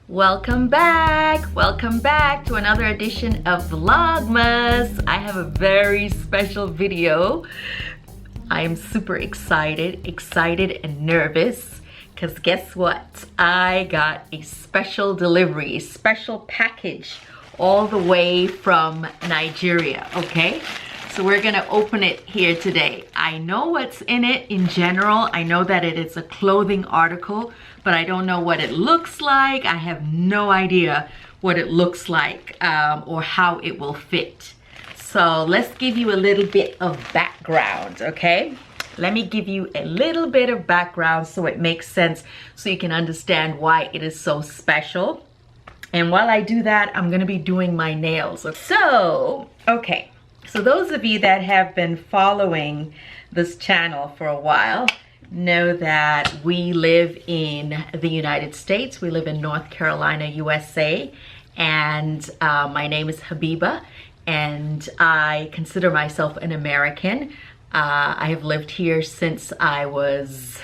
Welcome back to another edition of Vlogmas. I have a very special video. I am super excited and nervous because guess what? I got a special delivery, a special package all the way from Nigeria, okay? So we're gonna open it here today. I know what's in it in general. I know that it is a clothing article, but I don't know what it looks like. I have no idea what it looks like or how it will fit. So let's give you a little bit of background, okay? Let me give you a little bit of background so it makes sense, so you can understand why it is so special. And while I do that, I'm gonna be doing my nails. So, okay. So those of you that have been following this channel for a while know that we live in the United States. We live in North Carolina, USA. And my name is Habiba, and I consider myself an American. I have lived here since I was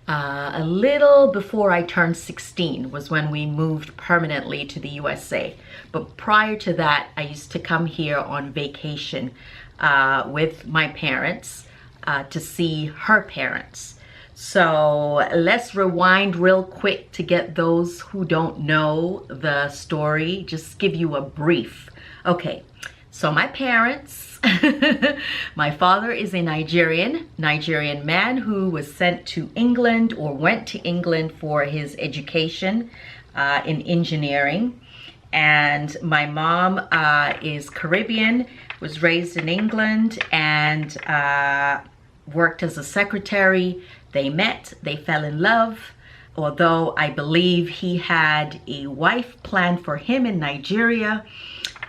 a little before I turned 16 was when we moved permanently to the USA. But prior to that, I used to come here on vacation with my parents to see her parents. So let's rewind real quick to get those who don't know the story, just give you a brief. Okay, so my parents, my father is a Nigerian man who was sent to England or went to England for his education in engineering. And my mom is Caribbean, was raised in England, and worked as a secretary. They met, they fell in love, although I believe he had a wife planned for him in Nigeria,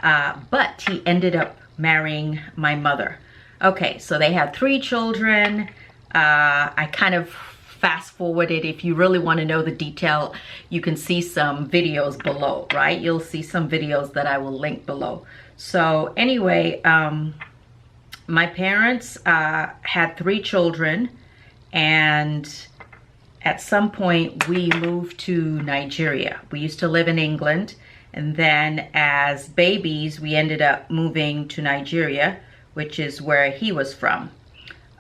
but he ended up marrying my mother. Okay, so they had 3 children. I kind of fast forwarded. If you really want to know the detail, you can see some videos below, right? You'll see some videos that I will link below. So anyway, my parents had 3 children, and at some point we moved to Nigeria. We used to live in England, and then as babies we ended up moving to Nigeria, which is where he was from.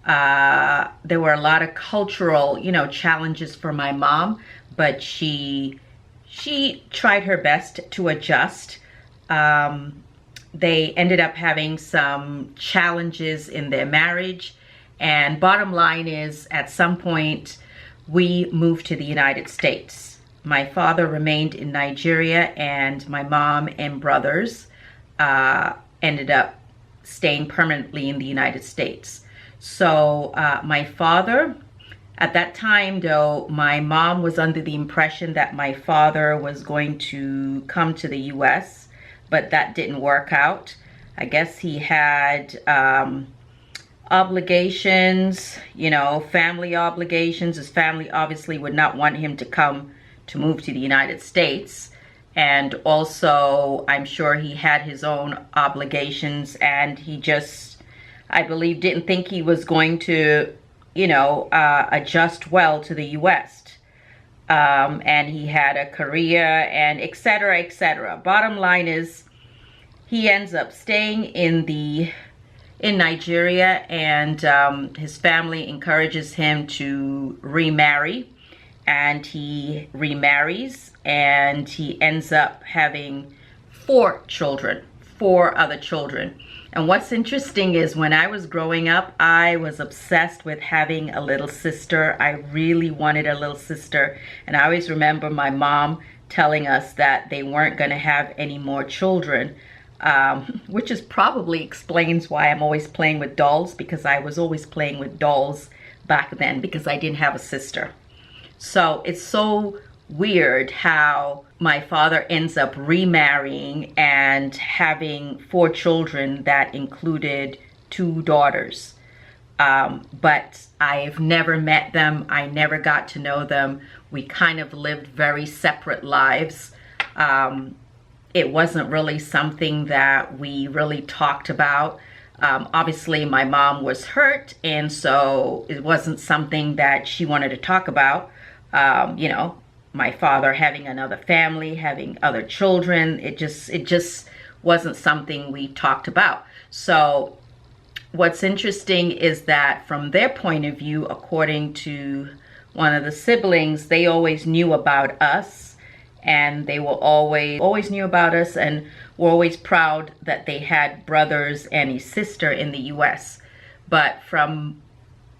There were a lot of cultural, challenges for my mom, but she tried her best to adjust. They ended up having some challenges in their marriage, and bottom line is, at some point we moved to the United States. My father remained in Nigeria, and my mom and brothers ended up staying permanently in the United States. So my father, at that time though, my mom was under the impression that my father was going to come to the US, but that didn't work out. I guess he had obligations, family obligations. His family obviously would not want him to move to the United States. And also, I'm sure he had his own obligations, and he just, I believe, didn't think he was going to, adjust well to the US. And he had a career and etc., etc. Bottom line is, he ends up staying in Nigeria, and his family encourages him to remarry, and he remarries, and he ends up having 4 other children. And what's interesting is, when I was growing up, I was obsessed with having a little sister. I really wanted a little sister, and I always remember my mom telling us that they weren't going to have any more children. Which is probably explains why I'm always playing with dolls, because I was always playing with dolls back then because I didn't have a sister. So it's so weird how my father ends up remarrying and having 4 children that included 2 daughters. But I've never met them. I never got to know them. We kind of lived very separate lives. It wasn't really something that we really talked about. Obviously, my mom was hurt, and so it wasn't something that she wanted to talk about. my father having another family, having other children. It just wasn't something we talked about. So what's interesting is that from their point of view, according to one of the siblings, they always knew about us, and they were always knew about us, and were always proud that they had brothers and a sister in the US. But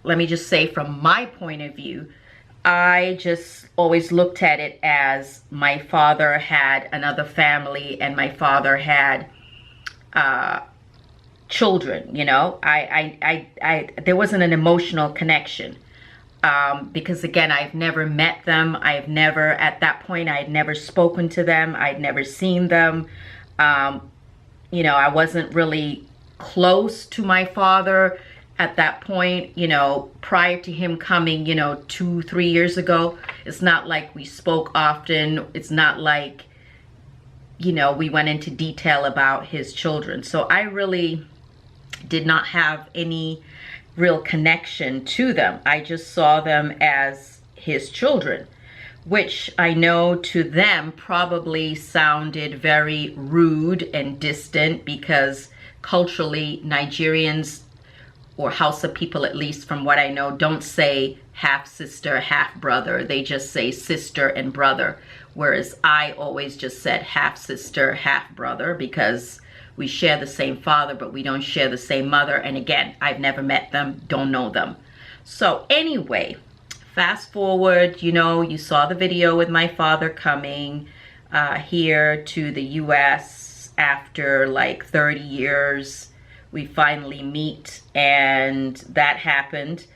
let me just say, from my point of view, I just always looked at it as my father had another family and my father had children, you know. There wasn't an emotional connection because, again, I've never met them. At that point, I had never spoken to them. I'd never seen them. You know, I wasn't really close to my father at that point, you know, prior to him coming, you know, 2-3 years ago. It's not like we spoke often. It's not like, you know, we went into detail about his children. So I really did not have any real connection to them. I just saw them as his children, which I know to them probably sounded very rude and distant, because culturally, Nigerians, or Hausa people, at least from what I know, don't say half sister, half brother. They just say sister and brother. Whereas I always just said half sister, half brother, because we share the same father, but we don't share the same mother. And again, I've never met them, don't know them. So anyway, fast forward, you know, you saw the video with my father coming here to the US after like 30 years. We finally meet, and that happened.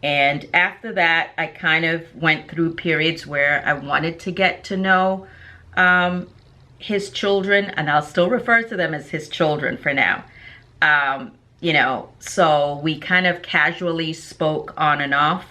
And after that, I kind of went through periods where I wanted to get to know his children, and I'll still refer to them as his children for now. You know, so we kind of casually spoke on and off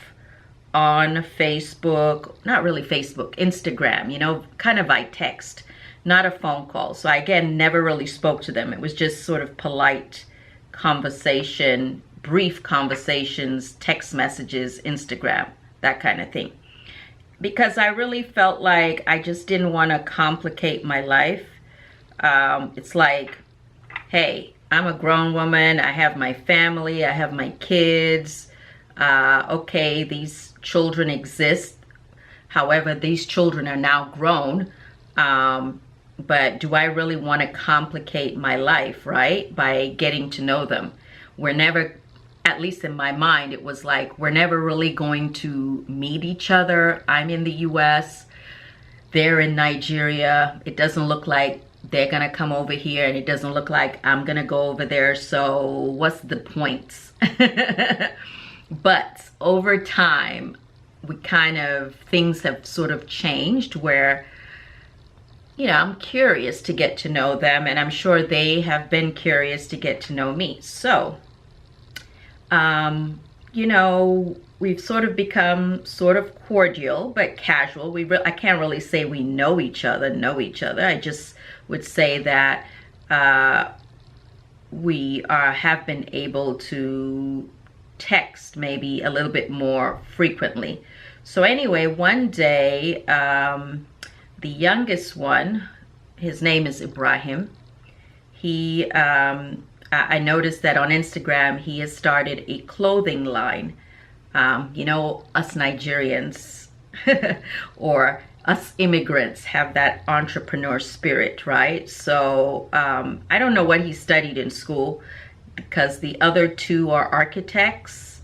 on Facebook, not really Facebook, Instagram, you know, kind of by text, not a phone call. So I, again, never really spoke to them. It was just sort of polite conversation, brief conversations, text messages, Instagram, that kind of thing. Because I really felt like I just didn't want to complicate my life. It's like, hey, I'm a grown woman. I have my family. I have my kids. Okay, these children exist. However, these children are now grown. But do I really want to complicate my life, right, by getting to know them? We're never, at least in my mind, it was like, we're never really going to meet each other. I'm in the US, they're in Nigeria. It doesn't look like they're gonna come over here, and it doesn't look like I'm gonna go over there. So what's the point? But over time, things have sort of changed where, you know, I'm curious to get to know them, and I'm sure they have been curious to get to know me. So, you know, we've sort of become sort of cordial, but casual. I can't really say we know each other. I just would say that we have been able to text maybe a little bit more frequently. So anyway, one day, the youngest one, his name is Ibrahim. I noticed that on Instagram, he has started a clothing line. You know, us Nigerians or us immigrants have that entrepreneur spirit, right? So I don't know what he studied in school, because the other two are architects.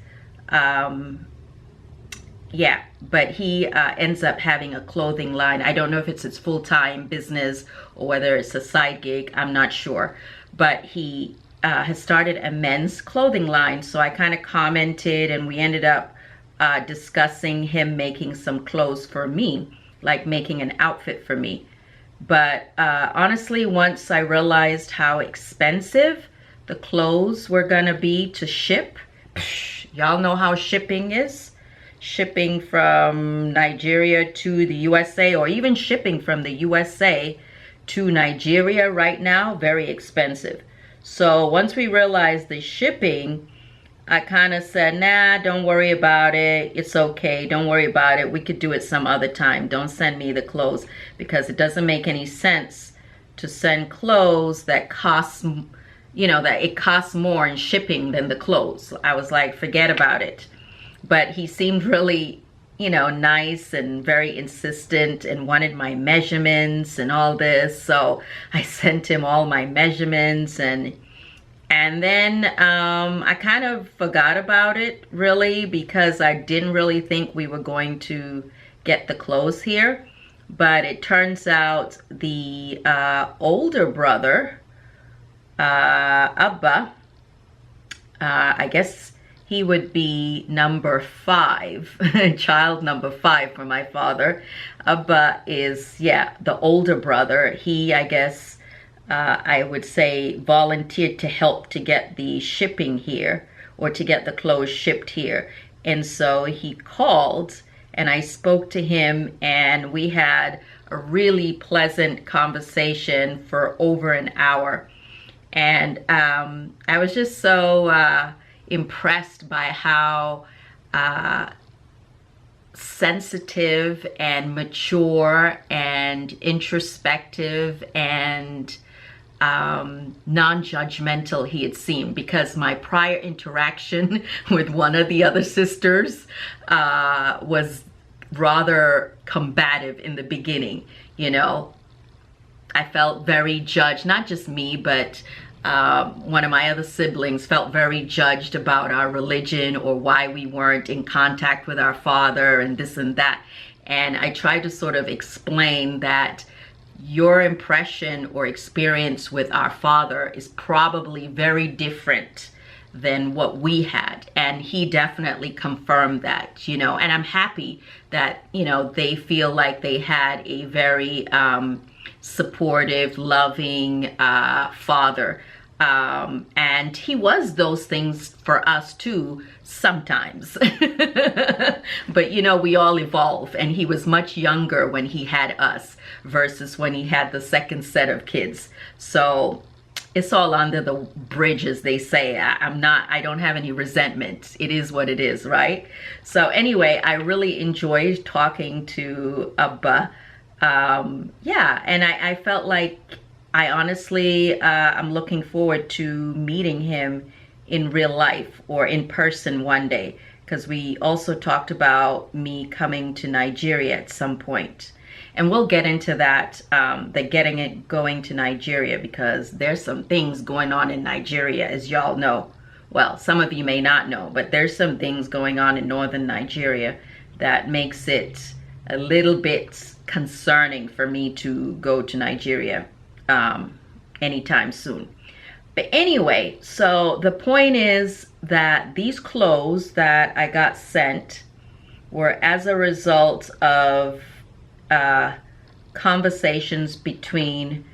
Yeah, but he ends up having a clothing line. I don't know if it's his full-time business or whether it's a side gig. I'm not sure. But he has started a men's clothing line. So I kind of commented, and we ended up discussing him making some clothes for me, like making an outfit for me. But honestly, once I realized how expensive the clothes were gonna be to ship, y'all know how shipping is. Shipping from Nigeria to the USA, or even shipping from the USA to Nigeria right now, very expensive. So once we realized the shipping, I kind of said, nah, don't worry about it. It's okay. Don't worry about it. We could do it some other time. Don't send me the clothes, because it doesn't make any sense to send clothes that cost, you know, that it costs more in shipping than the clothes. I was like, forget about it. But he seemed really, you know, nice and very insistent and wanted my measurements and all this. So I sent him all my measurements, and then I kind of forgot about it, really, because I didn't really think we were going to get the clothes here. But it turns out the older brother, Abba, I guess he would be number 5, child number 5 for my father. Abba is, yeah, the older brother. He, I guess, I would say, volunteered to help to get the shipping here, or to get the clothes shipped here. And so he called, and I spoke to him, and we had a really pleasant conversation for over an hour. And I was just so impressed by how sensitive and mature and introspective and non-judgmental he had seemed, because my prior interaction with one of the other sisters was rather combative in the beginning. You know, I felt very judged, not just me, but one of my other siblings felt very judged about our religion, or why we weren't in contact with our father and this and that. And I tried to sort of explain that your impression or experience with our father is probably very different than what we had. And he definitely confirmed that, you know, and I'm happy that, you know, they feel like they had a very supportive, loving father. And he was those things for us too, sometimes. But you know, we all evolve, and he was much younger when he had us versus when he had the second set of kids. So it's all under the bridge, as they say. I don't have any resentment. It is what it is, right? So anyway, I really enjoyed talking to Abba. Yeah, and I felt like, I honestly, I'm looking forward to meeting him in real life or in person one day, because we also talked about me coming to Nigeria at some point. And we'll get into that, going to Nigeria, because there's some things going on in Nigeria, as y'all know. Well, some of you may not know, but there's some things going on in northern Nigeria that makes it a little bit concerning for me to go to Nigeria anytime soon. But anyway, so the point is that these clothes that I got sent were as a result of conversations between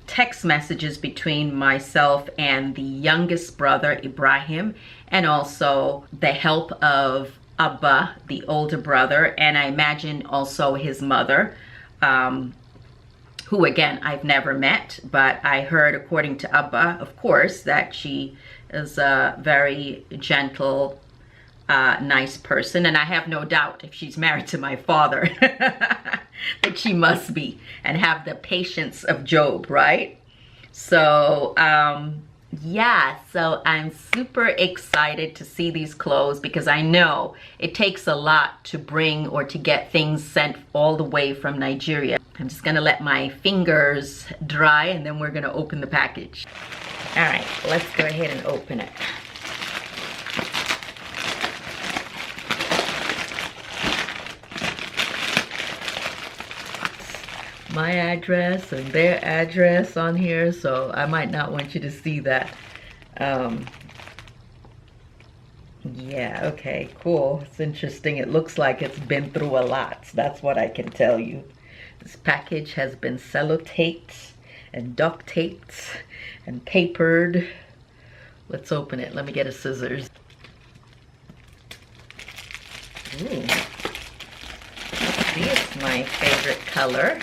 text messages between myself and the youngest brother, Ibrahim, and also the help of Abba, the older brother, and I imagine also his mother, who again, I've never met, but I heard, according to Abba, of course, that she is a very gentle, nice person. And I have no doubt, if she's married to my father, that she must be, and have the patience of Job, right? So, yeah, so I'm super excited to see these clothes, because I know it takes a lot to bring or to get things sent all the way from Nigeria. I'm just gonna let my fingers dry, and then we're gonna open the package. All right, let's go ahead and open it. My address and their address on here, so I might not want you to see that. Yeah, okay, cool. It's interesting. It looks like it's been through a lot. That's what I can tell you. This package has been sellotaped and duct taped and papered. Let's open it. Let me get a scissors. Ooh. See, it's my favorite color.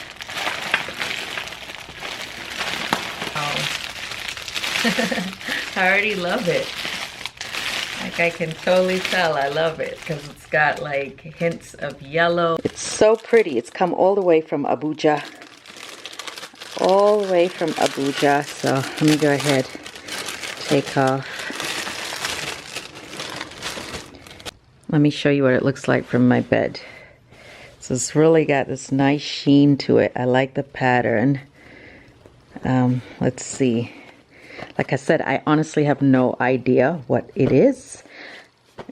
Oh. I already love it. Like I can totally tell I love it because it's got like hints of yellow. It's so pretty. It's come all the way from Abuja. All the way from Abuja. So let me go ahead, take off. Let me show you what it looks like from my bed. So it's really got this nice sheen to it. I like the pattern. Let's see. Like I said, I honestly have no idea what it is.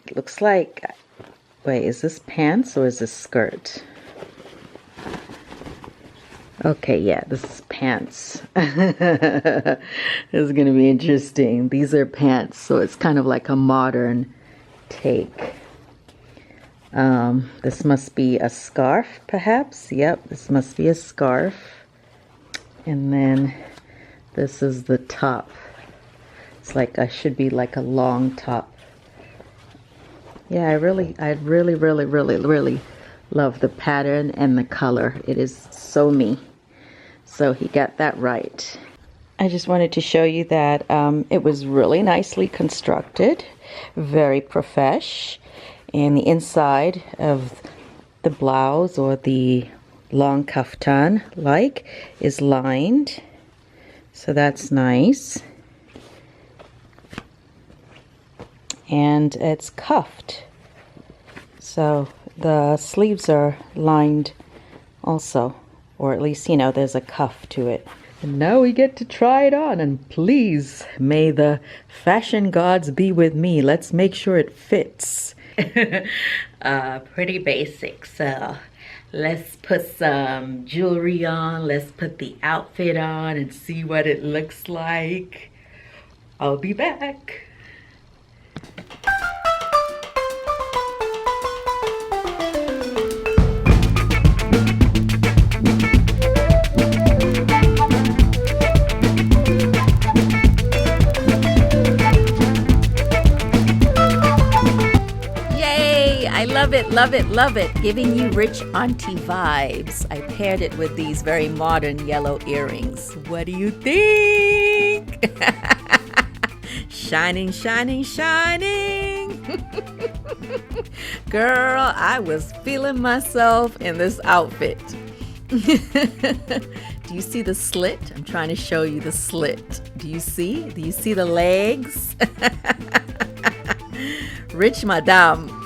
It looks like, wait, is this pants or is this skirt? Okay, yeah, this is pants. This is going to be interesting. These are pants, so it's kind of like a modern take. This must be a scarf, perhaps. Yep, this must be a scarf. And then this is the top. It's like should be like a long top. Yeah, I really love the pattern and the color. It is so me. So he got that right. I just wanted to show you that it was really nicely constructed, very profesh. And the inside of the blouse or the long kaftan is lined. So that's nice. And it's cuffed. So the sleeves are lined also, or at least, you know, there's a cuff to it. And now we get to try it on, and please, may the fashion gods be with me. Let's make sure it fits. Pretty basic, so let's put some jewelry on, let's put the outfit on and see what it looks like. I'll be back. Love it. Giving you rich auntie vibes. I paired it with these very modern yellow earrings. What do you think? Shining. Girl, I was feeling myself in this outfit. Do you see the slit? I'm trying to show you the slit. Do you see the legs? Rich madame.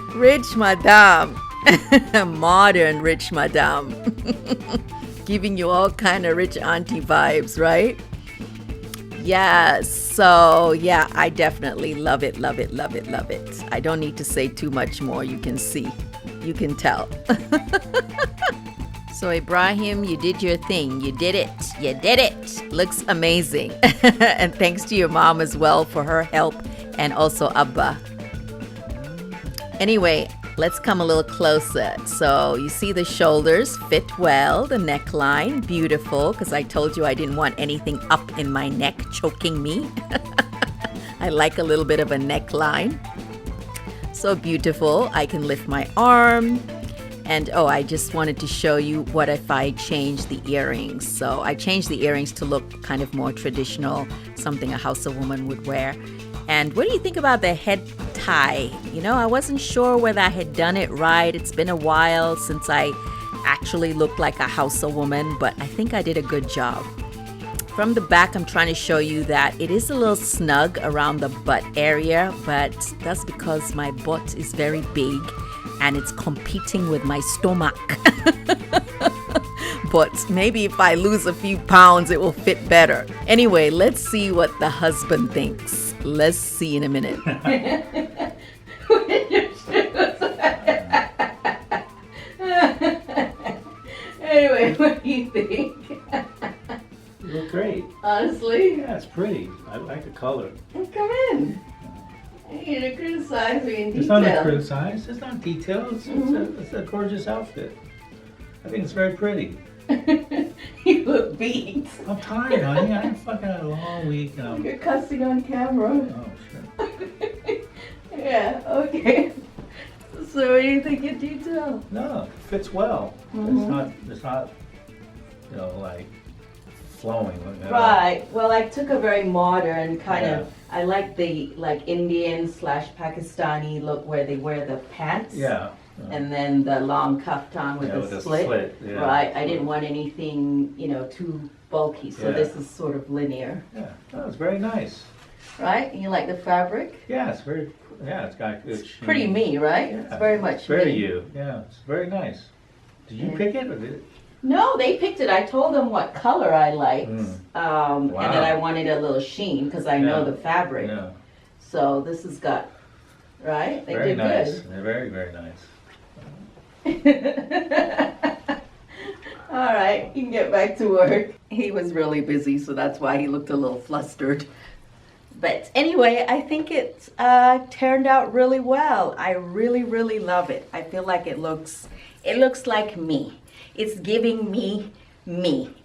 Modern rich madame. Giving you all kind of rich auntie vibes, right? Yes. So yeah, I definitely love it. I don't need to say too much more. You can see, you can tell. So Ibrahim, you did your thing. You did it. Looks amazing. And thanks to your mom as well for her help, and also Abba. Anyway, let's come a little closer. So you see the shoulders fit well, the neckline, beautiful, because I told you I didn't want anything up in my neck choking me. I like a little bit of a neckline. So beautiful. I can lift my arm. And I just wanted to show you what if I change the earrings. So I changed the earrings to look kind of more traditional, something a Hausa woman would wear. And what do you think about the head tie? You know, I wasn't sure whether I had done it right. It's been a while since I actually looked like a Hausa woman, but I think I did a good job. From the back, I'm trying to show you that it is a little snug around the butt area, but that's because my butt is very big and it's competing with my stomach. But maybe if I lose a few pounds, it will fit better. Anyway, let's see what the husband thinks. Let's see in a minute. Anyway, what do you think? You look great. Honestly? Yeah, it's pretty. I like the color. Well, come in. You need to criticize me in detail. It's not a criticize. It's not detail. It's a gorgeous outfit. I think it's very pretty. You look beat. I'm tired, honey. I fucking had a long week. You're cussing on camera. Oh, sure. Yeah, okay. So what do you think in detail? No, it fits well. It's not, you know, like flowing. Right. Well, I took a very modern kind of I like the Indian slash Pakistani look where they wear the pants. Yeah. And then the long kaftan with the split. Yeah. Right. I didn't want anything, too bulky. So this is sort of linear. Yeah. Oh, it's very nice. Right? You like the fabric? Yeah, it's very. Yeah, it's got good. It's pretty me, right? Yeah, it's very much very me. you. Yeah, it's very nice. Did you pick it or did it? No, they picked it. I told them what color I liked, Wow. and that I wanted a little sheen because I know the fabric. Yeah. So this has got, right? They very did nice. good. They're very, very nice. All right, you can get back to work. He was really busy, so that's why he looked a little flustered. But anyway, I think it turned out really well. I really, really love it. I feel like it looks like me. It's giving me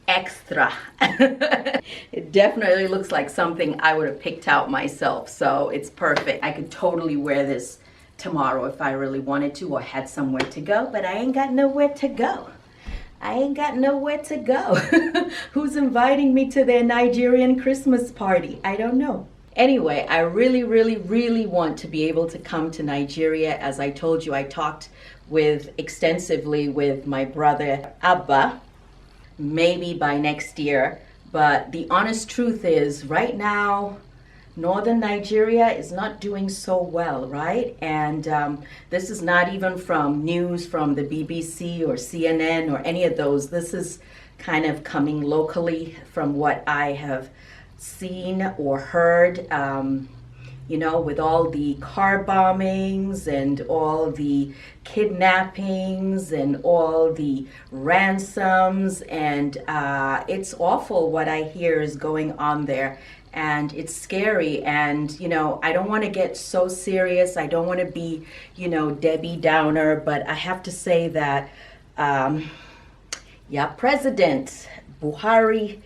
extra. It definitely looks like something I would have picked out myself. So it's perfect. I could totally wear this tomorrow if I really wanted to or had somewhere to go, but I ain't got nowhere to go. I ain't got nowhere to go. Who's inviting me to their Nigerian Christmas party? I don't know. Anyway, I really, really, really want to be able to come to Nigeria. As I told you, I talked extensively with my brother Abba, maybe by next year. But the honest truth is, right now, northern Nigeria is not doing so well, right? And this is not even from news from the BBC or CNN or any of those. This is kind of coming locally from what I have seen or heard, with all the car bombings and all the kidnappings and all the ransoms. And it's awful what I hear is going on there. And it's scary. And, I don't want to get so serious. I don't want to be, Debbie Downer. But I have to say that, President Buhari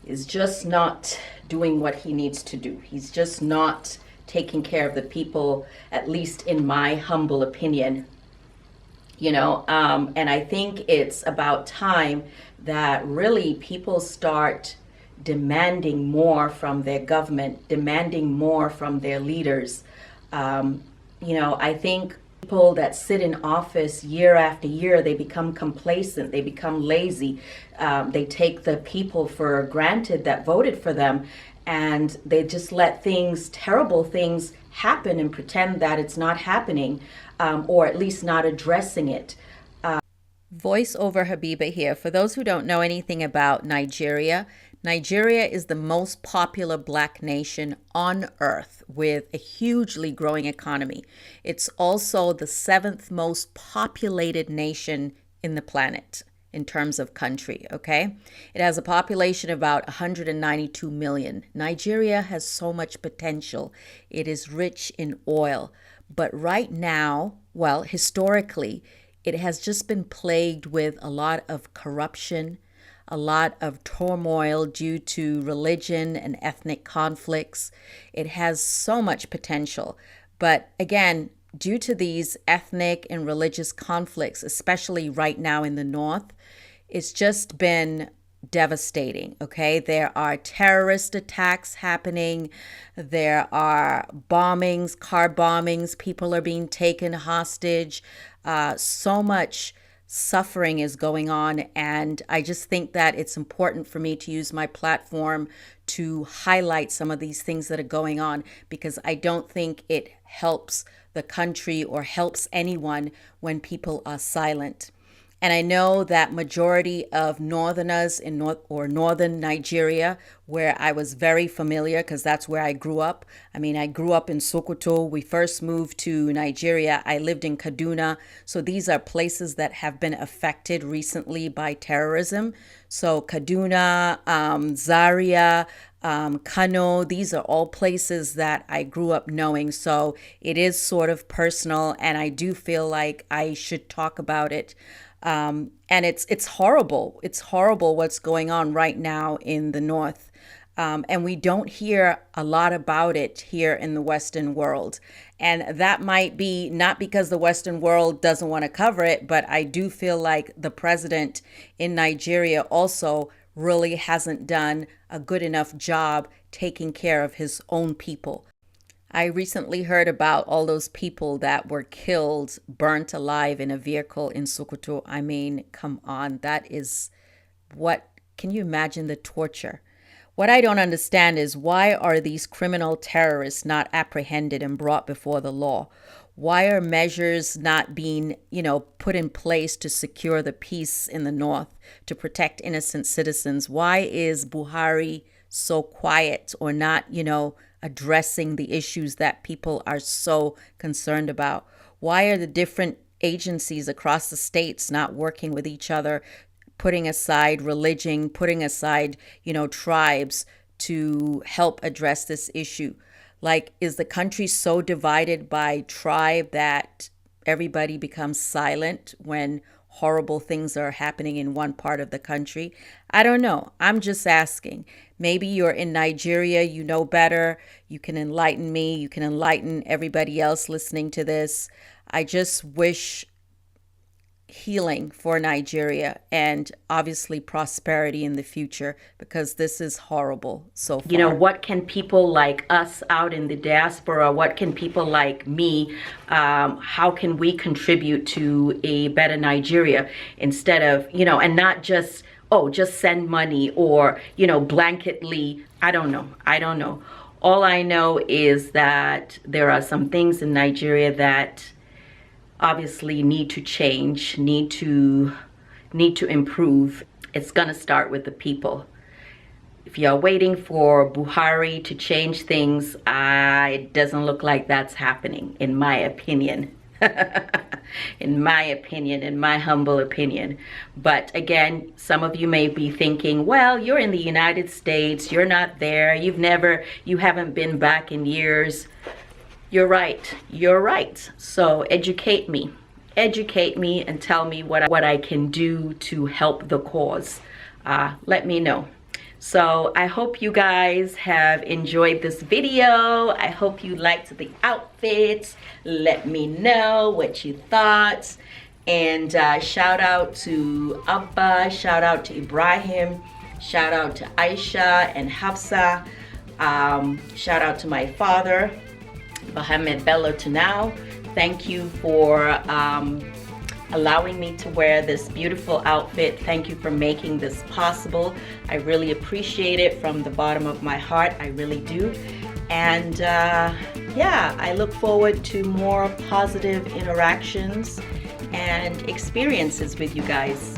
is just not doing what he needs to do. He's just not taking care of the people, at least in my humble opinion. And I think it's about time that really people start demanding more from their government, demanding more from their leaders. I think people that sit in office year after year, they become complacent, they become lazy. They take the people for granted that voted for them, and they just let terrible things happen and pretend that it's not happening, or at least not addressing it. Voiceover Habiba here. For those who don't know anything about Nigeria, Nigeria is the most popular black nation on earth with a hugely growing economy. It's also the 7th most populated nation in the planet in terms of country, okay? It has a population of about 192 million. Nigeria has so much potential. It is rich in oil. But right now, well, historically, it has just been plagued with a lot of corruption, a lot of turmoil due to religion and ethnic conflicts. It has so much potential. But again, due to these ethnic and religious conflicts, especially right now in the north, it's just been devastating, okay? There are terrorist attacks happening. There are bombings, car bombings. People are being taken hostage. So much suffering is going on. And I just think that it's important for me to use my platform to highlight some of these things that are going on, because I don't think it helps the country or helps anyone when people are silent. And I know that majority of northerners in northern Nigeria, where I was very familiar because that's where I grew up. I mean, I grew up in Sokoto. We first moved to Nigeria. I lived in Kaduna. So these are places that have been affected recently by terrorism. So Kaduna, Zaria, Kano, these are all places that I grew up knowing. So it is sort of personal, and I do feel like I should talk about it. And it's horrible. It's horrible what's going on right now in the north. And we don't hear a lot about it here in the Western world. And that might be not because the Western world doesn't want to cover it, but I do feel like the president in Nigeria also really hasn't done a good enough job taking care of his own people. I recently heard about all those people that were killed, burnt alive in a vehicle in Sokoto. I mean, come on, that is what, can you imagine the torture? What I don't understand is, why are these criminal terrorists not apprehended and brought before the law? Why are measures not being, put in place to secure the peace in the north, to protect innocent citizens? Why is Buhari so quiet, or not, addressing the issues that people are so concerned about? Why are the different agencies across the states not working with each other, putting aside religion, putting aside, tribes to help address this issue? Like, is the country so divided by tribe that everybody becomes silent when horrible things are happening in one part of the country? I don't know. I'm just asking. Maybe you're in Nigeria, you know better. You can enlighten me. You can enlighten everybody else listening to this. I just wish healing for Nigeria, and obviously prosperity in the future, because this is horrible so far. What can people like us out in the diaspora, what can people like me, how can we contribute to a better Nigeria, instead of, and not just, just send money, or, blanketly. I don't know. All I know is that there are some things in Nigeria that obviously need to change, need to improve. It's gonna start with the people. If you're waiting for Buhari to change things, it doesn't look like that's happening, in my opinion. In my humble opinion. But again, some of you may be thinking, well, you're in the United States, you're not there, you haven't been back in years. You're right. So educate me and tell me what I can do to help the cause. Let me know. So I hope you guys have enjoyed this video. I hope you liked the outfits. Let me know what you thought. And shout out to Abba, shout out to Ibrahim, shout out to Aisha and Hafsa. Shout out to my father, Mohammed Bello Tanao. Thank you for allowing me to wear this beautiful outfit. Thank you for making this possible. I really appreciate it from the bottom of my heart. I really do. And yeah, I look forward to more positive interactions and experiences with you guys.